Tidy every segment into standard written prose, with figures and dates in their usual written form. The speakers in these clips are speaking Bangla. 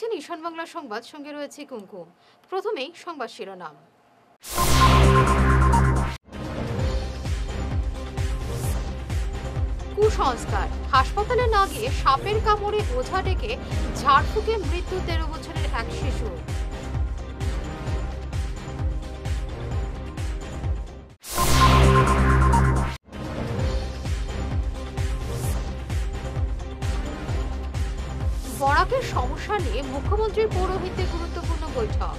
দেখছেন ঈশান বাংলা সংবাদ, সঙ্গে রয়েছে কুমকুম। প্রথমেই সংবাদ শিরোনাম। কুসংস্কার, হাসপাতালে না গিয়ে সাপের কামড়ে ওঝা ডেকে ঝাড়ফুঁকে মৃত্যু 13 বছরের এক শিশু। বরাকের সমস্যা নিয়ে মুখ্যমন্ত্রীর পৌরোহিত্যে গুরুত্বপূর্ণ বৈঠক।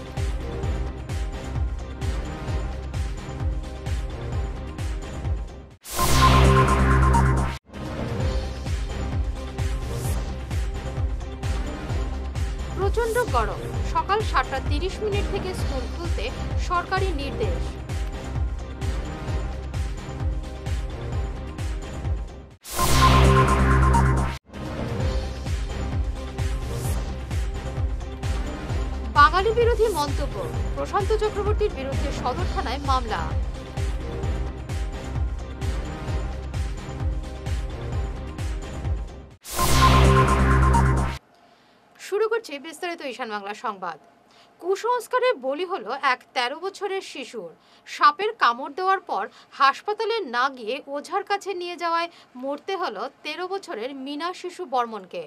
প্রচন্ড গরম, সকাল 7টা 30 মিনিট থেকে স্কুল খুলতে সরকারি নির্দেশ। বাঙালি বিরোধী মন্তব্য, প্রশান্ত চক্রবর্তীর বিরুদ্ধে সদর থানায় মামলা। শুরু করছে বিস্তারিত ঈশান বাংলা সংবাদ। কুসংস্কারের বলি হলো এক 13 বছরের শিশুর। সাপের কামড় দেওয়ার পর হাসপাতালে না গিয়ে ওঝার কাছে নিয়ে যাওয়ায় মরতে হলো 13 বছরের মীনা শিশু বর্মনকে।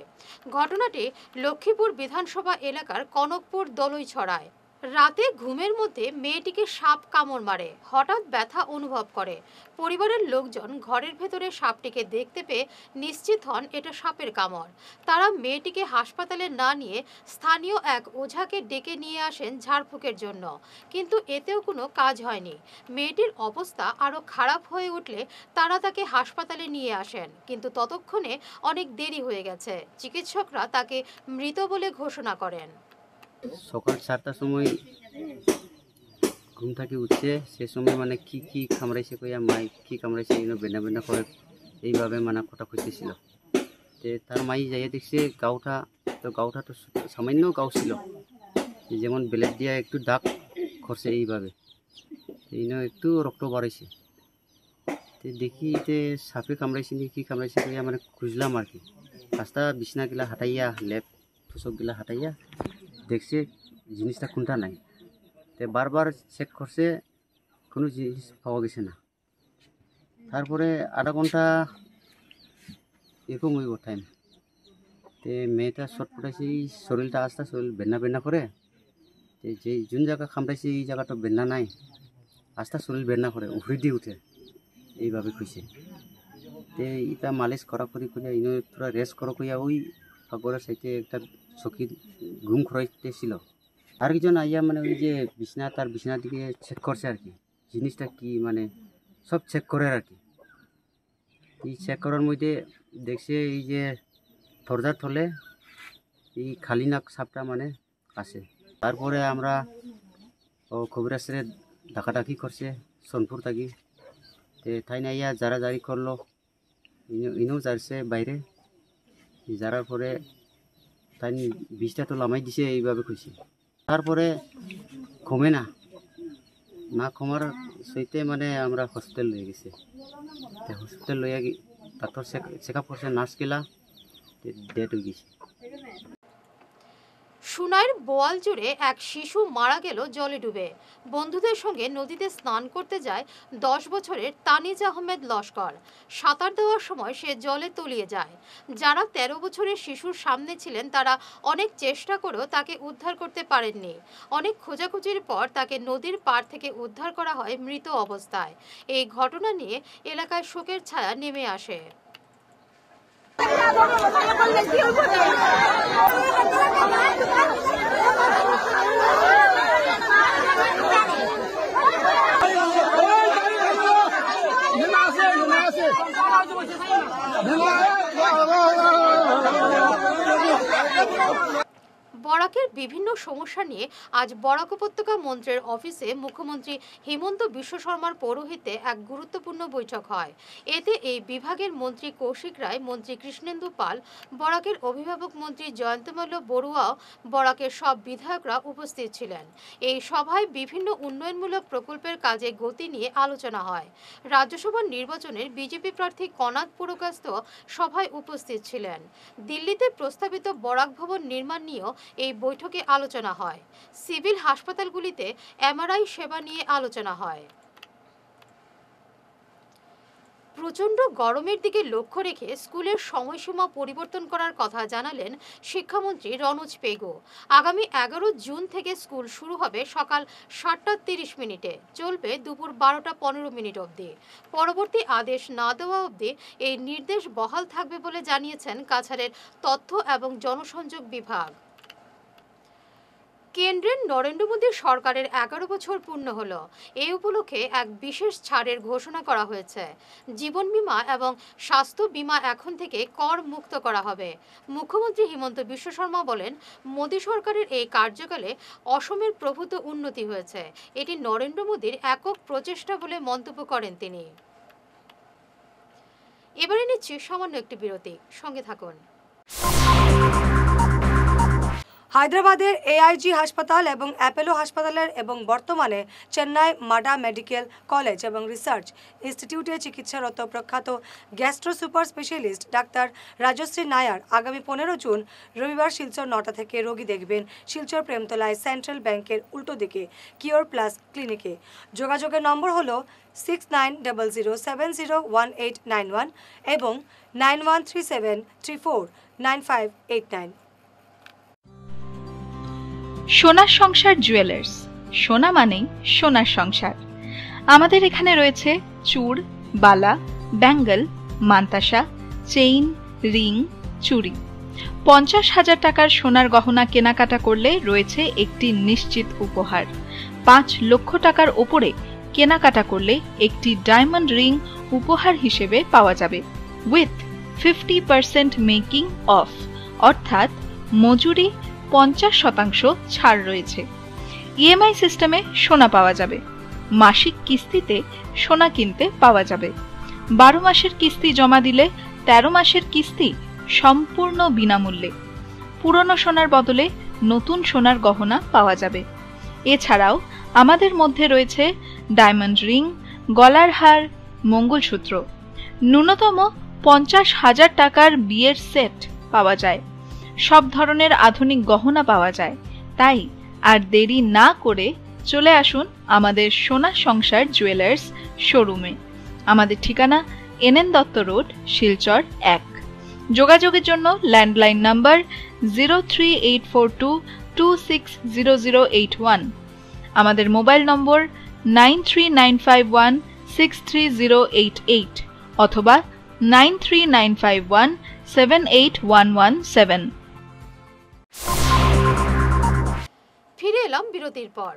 ঘটনাটি লক্ষ্মীপুর বিধানসভা এলাকার কনকপুর দলইছড়ায়। রাতে ঘুমের মধ্যে মেয়েটিকে সাপ কামড় মারে, হঠাৎ ব্যথা অনুভব করে। পরিবারের লোকজন ঘরের ভেতরে সাপটিকে দেখতে পেয়ে নিশ্চিত হন এটা সাপের কামড়। তারা মেয়েটিকে হাসপাতালে না নিয়ে স্থানীয় এক ওঝাকে ডেকে নিয়ে আসেন ঝাড়ফুঁকের জন্য, কিন্তু এতেও কোনো কাজ হয়নি। মেয়েটির অবস্থা আরও খারাপ হয়ে উঠলে তারা তাকে হাসপাতালে নিয়ে আসেন, কিন্তু ততক্ষণে অনেক দেরি হয়ে গেছে। চিকিৎসকরা তাকে মৃত বলে ঘোষণা করেন। সকাল 7টার সময় ঘুম থেকে উঠছে, সে সময় মানে কি কামড়াইছে কইয়া মাই কি কামড়াইছে বেনা বেনা করে এইভাবে মানে কথা খুঁজতেছিল। তার মাই যাইয়া দেখছে গাউটা তো সামান্য গাউ ছিল, যেমন ব্লেড দিয়া একটু দাগ করছে এইভাবে, একটু রক্ত বাড়াইছে। দেখি সাপে কামড়াইছে নি কি কামড়াইছে কইয়া মানে খুঁজলাম আর কি। রাস্তা বিছনাগুলা হাঁটাইয়া লেপ তুষকগুলা হাঁটাইয়া দেখছে জিনিসটা কোনটা নাই। বারবার চেক করছে, কোনো জিনিস পাওয়া গেছে না। তারপরে আধা ঘন্টা এরকম হইব টাইম। মেয়েটা শর্ট পড়াইছে, শরীরটা আস্তে শরীর বেন্না বেন্না করে। যে যোন জায়গা কামড়াইছে এই জায়গাটা বেন্না নাই, আস্তে শরীর বেন্না করে, উফরি দিয়ে উঠে এইভাবে খুঁজছে। এটা মালিশ করা করি পুরা রেস্ট করো কইয়া ওই পাগরের সাইডে একটা চকি ঘুম খরাইতেছিল। আর একজন আইয়া মানে ওই যে বিছনা তার বিছনার দিকে চেক করছে আর কি, জিনিসটা কি মানে সব চেক করে আর কি। এই চেক করার মধ্যে দেখছে এই যে দরজার থলে এই খালি নাক সাপটা মানে আছে। তারপরে আমরা খবর আসলে ডাকাডাকি করছে সোনপুর থাকি। তাই না ইয়া জারি করলো, ইনেও যাচ্ছে বাইরে। যারার পরে তাই বিষটা তো লামাই দিছে এইভাবে খুঁজছে। তারপরে কমে না কমার সইতে মানে আমরা হসপিটাল লয়ে গেছে। হসপিটাল লইয়া ডাক্তার চেক আপ করছে, নার্স গেলা, ডেট হয়ে গেছে। সুনাইর বোয়াল জুড়ে এক শিশু মারা গেল জলে ডুবে। বন্ধুদের সঙ্গে নদীতে স্নান করতে যায় 10 বছরের তানিজ আহমেদ লস্কর। সাঁতার দেওয়ার সময় সে জলে তলিয়ে যায়। যারা 13 বছরের শিশুর সামনে ছিলেন তারা অনেক চেষ্টা করেও তাকে উদ্ধার করতে পারেননি। অনেক খোঁজাখুঁজির পর তাকে নদীর পাড় থেকে উদ্ধার করা হয় মৃত অবস্থায়। এই ঘটনা নিয়ে এলাকায় শোকের ছায়া নেমে আসে। বরাকের বিভিন্ন সমস্যা নিয়ে আজ বরাক উপত্যকা মন্ত্রীর অফিসে মুখ্যমন্ত্রী হিমন্ত বিশ্ব শর্মার পৌরোহিত্যে এক গুরুত্বপূর্ণ বৈঠক হয়। এতে এই বিভাগের মন্ত্রী কৌশিক রায়, মন্ত্রী কৃষ্ণেন্দু পাল, বরাকের অভিভাবক মন্ত্রী জয়ন্তমাল্য বড়ুয়াও বরাকের সব বিধায়করা উপস্থিত ছিলেন। এই সভায় বিভিন্ন উন্নয়নমূলক প্রকল্পের কাজে গতি নিয়ে আলোচনা হয়। রাজ্যসভার নির্বাচনের বিজেপি প্রার্থী কনাদ পুরকাস্ত সভায় উপস্থিত ছিলেন। দিল্লিতে প্রস্তাবিত বরাক ভবন নির্মাণ নিয়েও এই বৈঠকে আলোচনা হয়। সিভিল হাসপাতালগুলিতে এমআরআই সেবা নিয়ে আলোচনা হয়। প্রচণ্ড গরমের দিকে লক্ষ্য রেখে স্কুলের সময়সীমা পরিবর্তন করার কথা জানালেন শিক্ষামন্ত্রী রনোজ পেগু। আগামী 11 জুন থেকে স্কুল শুরু হবে সকাল 7:30 চলবে দুপুর 12:15 অবধি। পরবর্তী আদেশ না দেওয়া অবধি এই নির্দেশ বহাল থাকবে বলে জানিয়েছেন কাছাড়ের তথ্য এবং জনসংযোগ বিভাগ। কেন্দ্রের নরেন্দ্র মোদী সরকারের 11 বছর পূর্ণ হলো। এই উপলক্ষে এক বিশেষ ছাড়ের ঘোষণা করা হয়েছে। জীবন বীমা এবং স্বাস্থ্য বীমা এখন থেকে কর মুক্ত করা হবে। মুখ্যমন্ত্রী হিমন্ত বিশ্ব শর্মা বলেন, মোদী সরকারের এই কার্যকালে অসমের প্রভূত উন্নতি হয়েছে। এটি নরেন্দ্র মোদীর একক প্রচেষ্টা বলে মন্তব্য করেন তিনি। এবারে নিচ্ছি সামান্য একটি বিরতি, সঙ্গে থাকুন। হায়দ্রাবাদের এআইজি হাসপাতাল এবং অ্যাপোলো হাসপাতালের এবং বর্তমানে চেন্নাই মাডা মেডিকেল কলেজ এবং রিসার্চ ইনস্টিটিউটে চিকিৎসারত প্রখ্যাত gastro super specialist doctor Rajshree Nair আগামী 15 জুন রবিবার শিলচর 9টা থেকে রোগী দেখবেন শিলচর প্রেমতলায় সেন্ট্রাল ব্যাংকের উল্টো দিকে কিওর প্লাস ক্লিনিকে। যোগাযোগের নম্বর হলো 6900701891 এবং 9137349589। সোনার সংসার জুয়েলার্স, সোনা মানেই সোনার সংসার। আমাদের এখানে রয়েছে চূড়, বালা, ব্যাঙ্গল, মান্তাসা, চেইন, রিং, চুড়ি। 50,000 টাকার সোনার গহনা কেনাকাটা করলে রয়েছে একটি নিশ্চিত উপহার। 5 লক্ষ টাকার ওপরে কেনাকাটা করলে একটি ডায়মন্ড রিং উপহার হিসেবে পাওয়া যাবে উইথ 50% মেকিং অফ, অর্থাৎ মজুরি 50% ছাড় রয়েছে। ইএমআই সিস্টেমে সোনা পাওয়া যাবে। মাসিক কিস্তিতে সোনা কিনতে পাওয়া যাবে। 12 মাসের কিস্তি জমা দিলে 13 মাসের কিস্তি সম্পূর্ণ বিনামূল্যে। পুরনো সোনার বদলে নতুন সোনার গহনা পাওয়া যাবে। এছাড়াও আমাদের মধ্যে রয়েছে ডায়মন্ড রিং, গলার হার, মঙ্গলসূত্র। ন্যূনতম 50,000 টাকার বিয়ের সেট পাওয়া যায়। সব ধরনের আধুনিক গহনা পাওয়া যায়। তাই আর দেরি না করে চলে আসুন আমাদের সোনা সংসার জুয়েলার্স শোরুমে। আমাদের ঠিকানা NN দত্ত রোড, শিলচর 1। যোগাযোগের জন্য ল্যান্ডলাইন নাম্বার 03842260081, আমাদের মোবাইল নম্বর 9395163088 অথবা 9395178117। ফিরে এলাম বিরতির পর।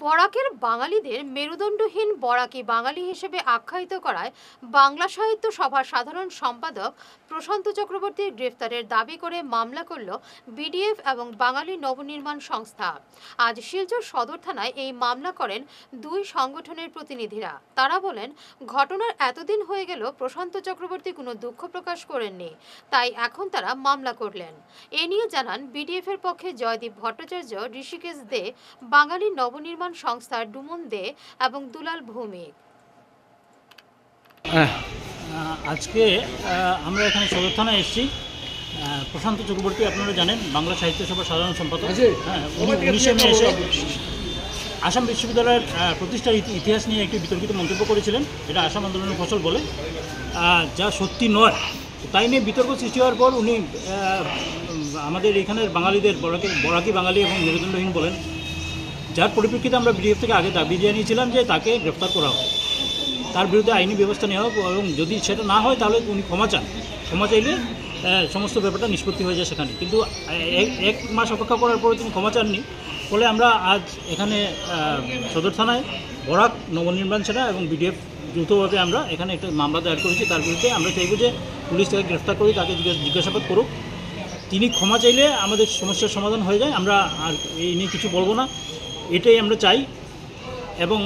বরাকের বাঙালিদের মেরুদণ্ডহীন বরাকি বাঙালি হিসেবে আখ্যায়িত করায় বাংলা সাহিত্য সভার সাধারণ সম্পাদক প্রশান্ত চক্রবর্তীর গ্রেফতারের দাবি করে মামলা করল বিডিএফ এবং বাঙালি নবনির্মাণ সংস্থা। আজ শিলচর সদর থানায় এই মামলা করেন 2 সংগঠনের প্রতিনিধিরা। তারা বলেন, ঘটনার এতদিন হয়ে গেল প্রশান্ত চক্রবর্তী কোনো দুঃখ প্রকাশ করেননি, তাই এখন তারা মামলা করলেন। এ নিয়ে জানান বিডিএফ এর পক্ষে জয়দীপ ভট্টাচার্য, ঋষিকেশ দে, বাঙালি নবনির্মাণ সংস্থার ডুমন দে এবং দুলাল ভৌমিক। আজকে আমরা এখানে সদর থানায় এসেছি। প্রশান্ত চক্রবর্তী আপনারা জানেন বাংলা সাহিত্য সভার সাধারণ সম্পাদক। উনি 19 মে এসে আসাম বিশ্ববিদ্যালয়ের প্রতিষ্ঠার ইতিহাস নিয়ে একটি বিতর্কিত মন্তব্য করেছিলেন। এটা আসাম আন্দোলনের ফসল বলে, যা সত্যি নয়। তাই নিয়ে বিতর্ক সৃষ্টি হওয়ার পর উনি আমাদের এখানের বাঙালিদের বরাকি বাঙালি এবং মেরুদণ্ডহীন বলেন, যার পরিপ্রেক্ষিতে আমরা বিডিএফ থেকে আগে দাবি জানিয়েছিলাম যে তাকে গ্রেফতার করা হোক, তার বিরুদ্ধে আইনি ব্যবস্থা নেওয়া হোক, এবং যদি সেটা না হয় তাহলে উনি ক্ষমা চান। ক্ষমা চাইলে সমস্ত ব্যাপারটা নিষ্পত্তি হয়ে যায় সেখানে। কিন্তু 1 মাস অপেক্ষা করার পরে তিনি ক্ষমা চাননি। ফলে আমরা আজ এখানে সদর থানায় বরাক নবনির্মাণ সেনা এবং বিডিএফ যৌথভাবে আমরা এখানে একটা মামলা দায়ের করেছি। তার বিরুদ্ধে আমরা চাইব যে পুলিশ তাকে গ্রেফতার করে তাকে জিজ্ঞাসাবাদ করুক। তিনি ক্ষমা চাইলে আমাদের সমস্যার সমাধান হয়ে যায়। আমরা আর এই নিয়ে কিছু বলবো না, এটাই আমরা চাই। এবং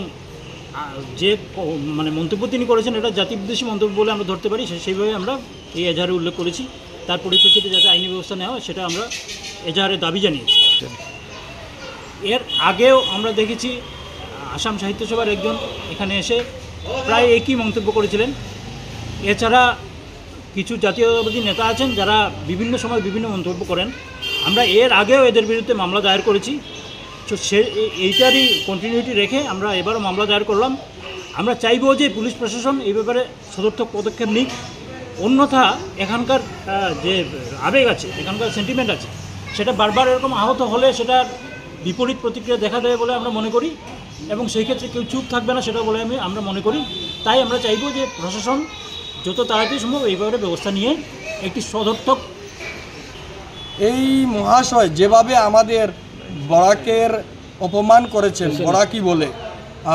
যে মন্তব্য তিনি করেছেন এটা জাতিবিদ্বেষী মন্তব্য বলে আমরা ধরতে পারি, সেইভাবে আমরা এই এজাহারে উল্লেখ করেছি। তার পরিপ্রেক্ষিতে যাতে আইনি ব্যবস্থা নেওয়া হয় সেটা আমরা এজাহারে দাবি জানিয়েছি। এর আগেও আমরা দেখেছি আসাম সাহিত্য সভার একজন এখানে এসে প্রায় একই মন্তব্য করেছিলেন। এছাড়া কিছু জাতীয়তাবাদী নেতা আছেন যারা বিভিন্ন সময় বিভিন্ন মন্তব্য করেন। আমরা এর আগেও এদের বিরুদ্ধে মামলা দায়ের করেছি। তো এইটারই কন্টিনিউটি রেখে আমরা এবারও মামলা দায়ের করলাম। আমরা চাইবো যে পুলিশ প্রশাসন এই ব্যাপারে সদর্থক পদক্ষেপ নিক, অন্যথা এখানকার যে আবেগ আছে, এখানকার সেন্টিমেন্ট আছে, সেটা বারবার এরকম আহত হলে সেটার বিপরীত প্রতিক্রিয়া দেখা দেবে বলে আমরা মনে করি, এবং সেই ক্ষেত্রে কেউ চুপ থাকবে না সেটা বলে আমরা মনে করি। তাই আমরা চাইবো যে প্রশাসন যত তাড়াতাড়ি সম্ভব এই ব্যাপারে ব্যবস্থা নিয়ে একটি সদর্থক। এই মহাশয় যেভাবে আমাদের বরাকের অপমান করেছেন বরাকি বলে,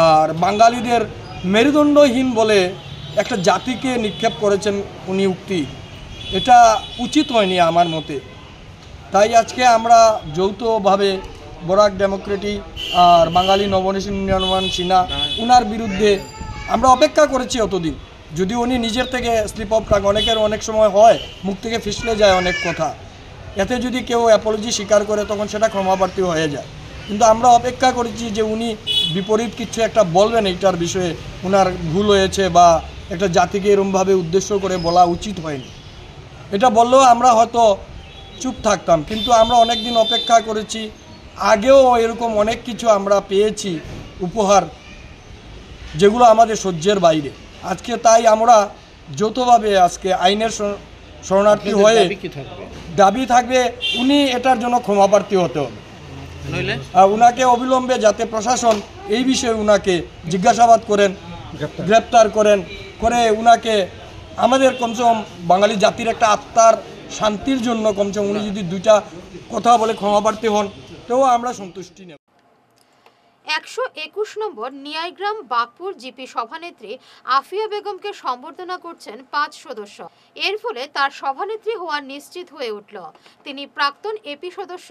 আর বাঙালিদের মেরুদণ্ডহীন বলে একটা জাতিকে নিক্ষেপ করেছেন উনি উক্তি, এটা উচিত হয়নি আমার মতে। তাই আজকে আমরা যৌথভাবে বরাক ডেমোক্রেটিক আর বাঙালি নবনির্মাণ সিনহা উনার বিরুদ্ধে আমরা অপেক্ষা করেছি অতদিন। যদি উনি নিজের থেকে স্লিপ অফ টাক, অনেকের অনেক সময় হয় মুখ থেকে ফিসলে যায় অনেক কথা, এতে যদি কেউ অ্যাপোলজি স্বীকার করে তখন সেটা ক্ষমাপ্রার্থী হয়ে যায়। কিন্তু আমরা অপেক্ষা করেছি যে উনি বিপরীত কিছু একটা বলবেন এইটার বিষয়ে, ওনার ভুল হয়েছে বা একটা জাতিকে এরমভাবে উদ্দেশ্য করে বলা উচিত হয়নি। এটা বললেও আমরা হয়তো চুপ থাকতাম, কিন্তু আমরা অনেক দিন অপেক্ষা করেছি, আগেও এরকম অনেক কিছু আমরা পেয়েছি উপহার, যেগুলো আমাদের সহ্যের বাইরে। আজকে তাই আমরা যৌথভাবে আজকে আইনের শরণার্থী হয়ে দাবি থাকবে উনি এটার জন্য ক্ষমাপ্রার্থী হতে হবে, উনাকে অবিলম্বে যাতে প্রশাসন এই বিষয়ে উনাকে জিজ্ঞাসাবাদ করেন, গ্রেপ্তার করে উনাকে আমাদের কমসে কম বাঙালি জাতির একটা আত্মার শান্তির জন্য কমসে কম উনি যদি দুইটা কথা বলে ক্ষমাপ্রার্থী হন তো আমরা সন্তুষ্টি নেব। 121 নম্বর নিয়াইগ্রাম বাগপুর জিপি সভানেত্রী আফিয়া বেগমকে সম্বর্ধনা করছেন 5 সদস্য। এর ফলে তার সভানেত্রী হওয়া নিশ্চিত হয়ে উঠল। তিনি প্রাক্তন এপি সদস্য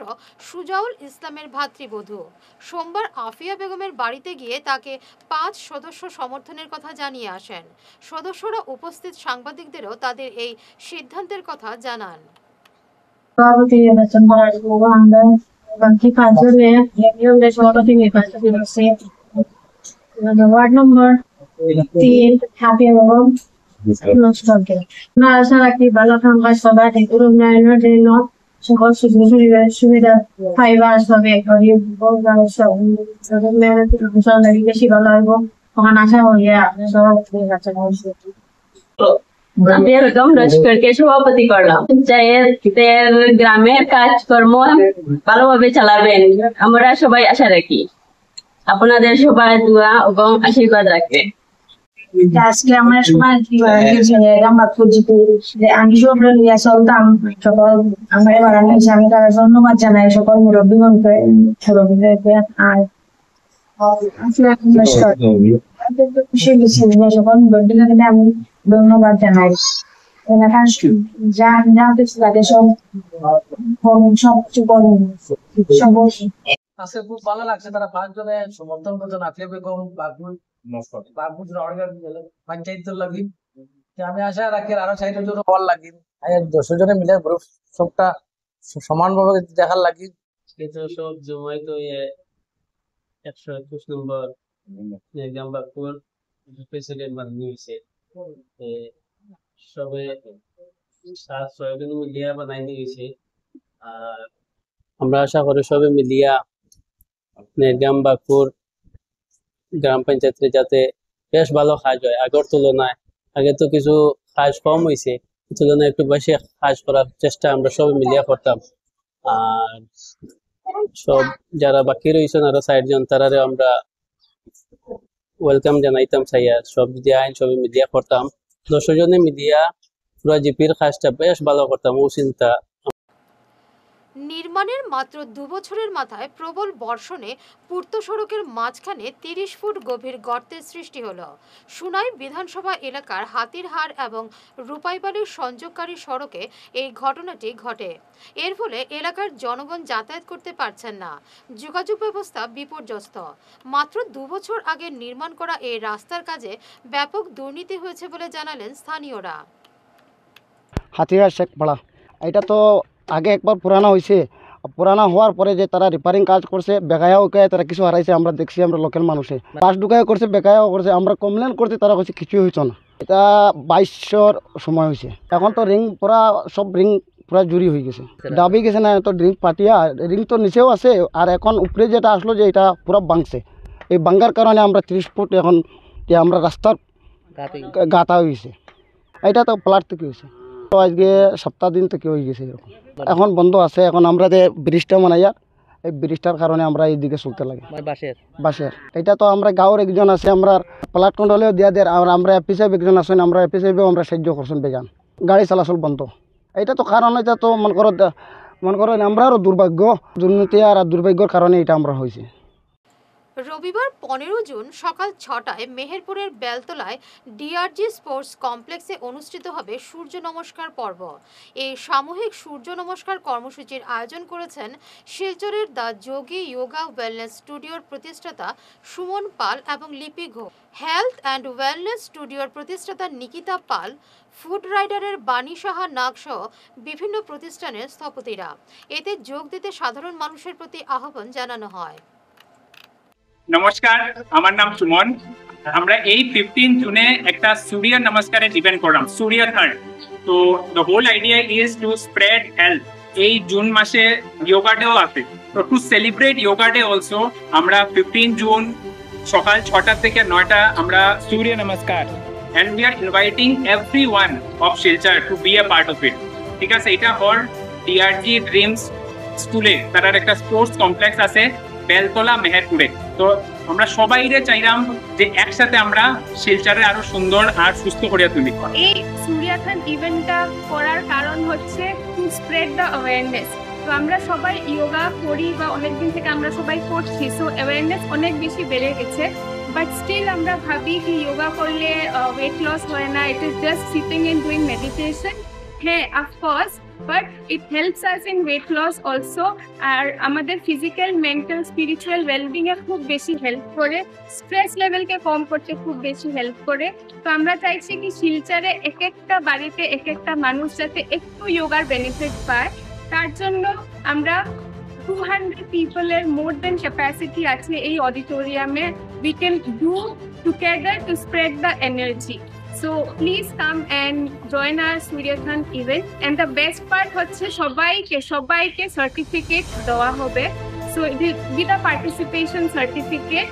সুজাউল ইসলামের ভাতৃবধূ। সোমবার আফিয়া বেগমের বাড়িতে গিয়ে তাকে 5 সদস্য সমর্থনের কথা জানিয়ে আসেন। সদস্যরা উপস্থিত সাংবাদিকদেরও তাদের এই সিদ্ধান্তের কথা জানান। ওয়ার্ড নম্বর 3 হ্যাপিয়া বেগম নষ্টকে না আশা রাখি ভালো সংখ্যা সভা থেকে উন্নয়নের জন্য সকল সুবিধা পাইবার সবে বেশি ভালো হইব তখন আশা হইয়া আপনার সব কাছে আফিয়া বেগম লস্করকে সভাপতি করলাম। গ্রামের কাজকর্ম ভালোভাবে চালাবেন আমরা সবাই আশা রাখি। আপনাদের সবাই দোয়া এবং আশীর্বাদ রাখবেন। আজকে আমরা সবাই আমি সব নিয়ে চলতাম, সকল আমার বাড়ানো হয়েছে, আমি তারা ধন্যবাদ জানাই সকল মুরব্বীগণকে আর খুশি গেছি সকল মুরব্বীগণকে আমি ধন্যবাদ জানাই। এলাকার যা তাদের সবকিছু করুন সব। আজকে খুব ভালো লাগছে, তারা 5 জনে সমর্থন করছেন আফিয়া বেগম বাগপুর পঞ্চায়েত লাগি। আমি আশা রাখি আরো 4 জন বল লাগি, 10 জনে মিলে গ্রুপ সবটা সমানভাবে দেখার লাগি। সব জমাই তো 121 নম্বর বাগপুর প্রেসিডেন্ট বানানো হয়েছে। সবে 7-6 জন মিলিয়া বানাই নিয়েছে। আর আমরা আশা করি সবে মিলিয়া নেরগাম বাগপুর গ্রাম পঞ্চায়েতে যাতে বেশ ভালো কাজ হয় আগের তুলনায়। আগে তো কিছু কাজ কম হয়েছে, তুলনায় একটু বেশি কাজ করার চেষ্টা আমরা সবাই মিলিয়া করতাম। আর সব যারা বাকি রয়েছেন আরো 4 জন তারারে আমরা ওয়েলকাম জানাইতাম চাইয়া। সব যদি আইন সবাই মিলিয়া করতাম, 10 জনে মিলিয়া পুরো জিপির কাজটা বেশ ভালো করতাম ও চিন্তা। নির্মাণের মাত্র 2 বছরের মাথায় প্রবল বর্ষণে পূর্ত সড়কের মাঝখানে 30 ফুট গভীর গর্তের সৃষ্টি হলো। সুনাই বিধানসভা এলাকার হাতিরহাট এবং রূপাইবাড়ির সংযোগকারী সড়কে এই ঘটনাটি ঘটে। এর ফলে এলাকার জনগণ যাতায়াত করতে পারছেন না, যোগাযোগ ব্যবস্থা বিপর্যস্ত। মাত্র 2 বছর আগে নির্মাণ করা এই রাস্তার কাজে ব্যাপক দুর্নীতি হয়েছে বলে জানালেন স্থানীয়রা। হাতিরহাট শেখপাড়া এটা তো আগে একবার পুরানা হয়েছে, পুরানা হওয়ার পরে যে তারা রিপেয়ারিং কাজ করছে, বেকায়াও উকায় তারা কিছু হারাইছে আমরা দেখছি, আমরা লোকাল মানুষে পাঁচ ঢুকায় করছে, বেকায়াও করছে। আমরা কমপ্লেন করছি, তারা করছে কিছুই হয়েছে না। এটা 2200 সময় হয়েছে। এখন তো রিং পুরা সব রিং পুরা জুরি হয়ে গেছে, ডাবি গেছে না, তো ড্রিঙ্ক পাটিয়া রিং তো নিচেও আছে, আর এখন উপরে যেটা আসলো যে এটা পুরা ভাঙছে। এই ভাঙ্গার কারণে আমরা 30 ফুট এখন যে আমরা রাস্তার গাতা হয়েছে, এটা তো প্লাট থেকে হয়েছে, তো আজকে সপ্তাহ দিন থেকে হয়ে গেছে এরকম। এখন বন্ধ আছে, এখন আমরা যে ব্রিজটা বানাইয়া এই ব্রিজটার কারণে আমরা এইদিকে চলতে লাগে বাসের। এটা তো আমরা গাঁওর একজন আছে, আমরা প্লাট কন্ট্রোলেও দিয়া দেয়, আর আমরা এপি সাহেব একজন আছেন, আমরা এপি সাহেবেও আমরা সাহায্য করছেন বেজান, গাড়ি চলাচল বন্ধ। এটা তো কারণ, এটা তো মনে করো আমরারও দুর্ভাগ্য, দুর্নীতি আর দুর্ভাগ্যর কারণে এটা আমরা হয়েছে। রবিবার 15 জুন সকাল 6টায় মেহেরপুরের বেলতলায় ডিআরজি স্পোর্টস কমপ্লেক্সে অনুষ্ঠিত হবে সূর্য নমস্কার পর্ব। এই সামূহিক সূর্য নমস্কার কর্মসূচির আয়োজন করেছেন শিলচরের দ্য যোগী যোগা ওয়েলনেস স্টুডিওর প্রতিষ্ঠাতা সুমন পাল এবং লিপি ঘোষ, হেলথ অ্যান্ড ওয়েলনেস স্টুডিওর প্রতিষ্ঠাতা নিকিতা পাল, ফুড রাইডারের বাণী সাহা নাগ সহ বিভিন্ন প্রতিষ্ঠানের স্থপতিরা। এতে যোগ দিতে সাধারণ মানুষের প্রতি আহ্বান জানানো হয়। নমস্কার, আমার নাম সুমন। আমরা এই 15 জুনে একটা সূর্য নমস্কারের ইভেন্ট করলাম, সূর্যথন। তো the whole idea is to spread health. এই জুন মাসে যোগা ডেও আছে, তো to celebrate yoga day also আমরা 15 জুন সকাল 6টা থেকে 9টা আমরা সূর্য নমস্কার, and we are inviting everyone of Silchar to be a part of it. ঠিক আছে, এটা হল ডিআরজি ড্রিমস স্কুলে, তার একটা স্পোর্টস কমপ্লেক্স আছে বেলতলা মেহেরপুরে। তো আমরা সবাই চাইলাম যে একসাথে আমরা শিলচরে আরো সুন্দর আর সুস্থ করে তুলি। এই সূর্যথন ইভেন্টটা করার কারণ হচ্ছে টু স্প্রেড দ্য অ্যাওয়ারনেস। তো আমরা সবাই যোগা করি বা অনেকদিন থেকে আমরা সবাই করছি, সো অ্যাওয়ারনেস অনেক বেশি বেড়ে গেছে। বাট স্টিল আমরা ভাবি কি যোগা করলে ওয়েট লস হয় না, it is just sitting and doing meditation. হ্যাঁ, of course, but it helps us in weight loss also. আর আমাদের ফিজিক্যাল, মেন্টাল, স্পিরিচুয়াল ওয়েলবিংয়ে খুব বেশি হেল্প করে, স্ট্রেস লেভেলকে কম করতে খুব বেশি হেল্প করে। তো আমরা চাইছি কি শিলচরে এক একটা বাড়িতে এক একটা মানুষ যাতে একটু যোগার বেনিফিট পায়, তার জন্য আমরা 200 পিপলের মোর দেন ক্যাপাসিটি আছে এই অডিটোরিয়ামে। We can do together to spread the energy. So please come and join our Suryathon event. And the best part হচ্ছে সবাইকে সার্টিফিকেট দেওয়া হবে। So it will be the participation certificate.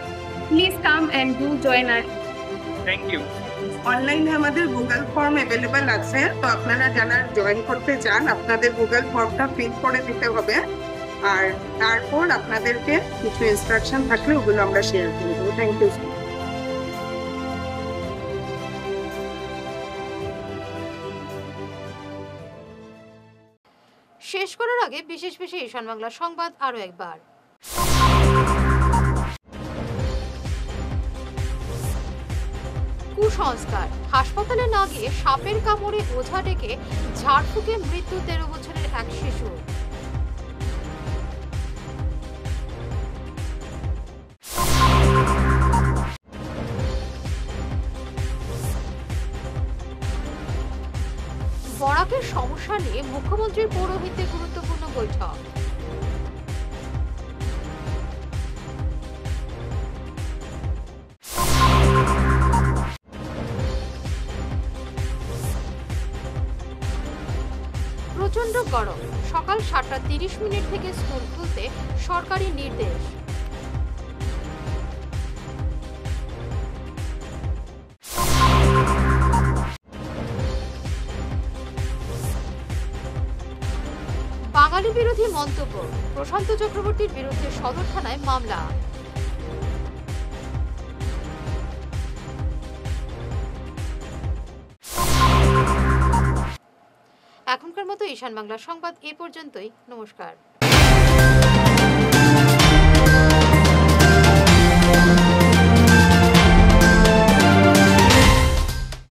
Please come and do join us. Thank you. অনলাইনে আমাদের গুগল ফর্ম অ্যাভেলেবল আছে, তো আপনারা যারা জয়েন করতে চান আপনাদের গুগল ফর্মটা ফিল করে দিতে হবে, আর তারপর আপনাদেরকে কিছু ইনস্ট্রাকশন থাকলে ওগুলো আমরা শেয়ার করে দেবো। Thank you. শেষ করার আগে বিশেষ ঈশান বাংলা সংবাদ আরো একবার। কুসংস্কার, হাসপাতালে না গিয়ে সাপের কামড়ে ওঝা ডেকে ঝাড়ফুঁকে মৃত্যু 13 বছরের এক শিশু। বরাকের সমস্যা নিয়ে মুখ্যমন্ত্রীর পৌরোহিত্যে গুরুত্বপূর্ণ বৈঠক। প্রচন্ড গরম, সকাল 7টা 30 মিনিট থেকে স্কুল খুলতে সরকারি নির্দেশ। বাঙালি বিরোধী মন্তব্য, প্রশান্ত চক্রবর্তীর বিরুদ্ধে সদর থানায় মামলা। এখনকার মতো ঈশান বাংলা সংবাদ এ পর্যন্তই। নমস্কার।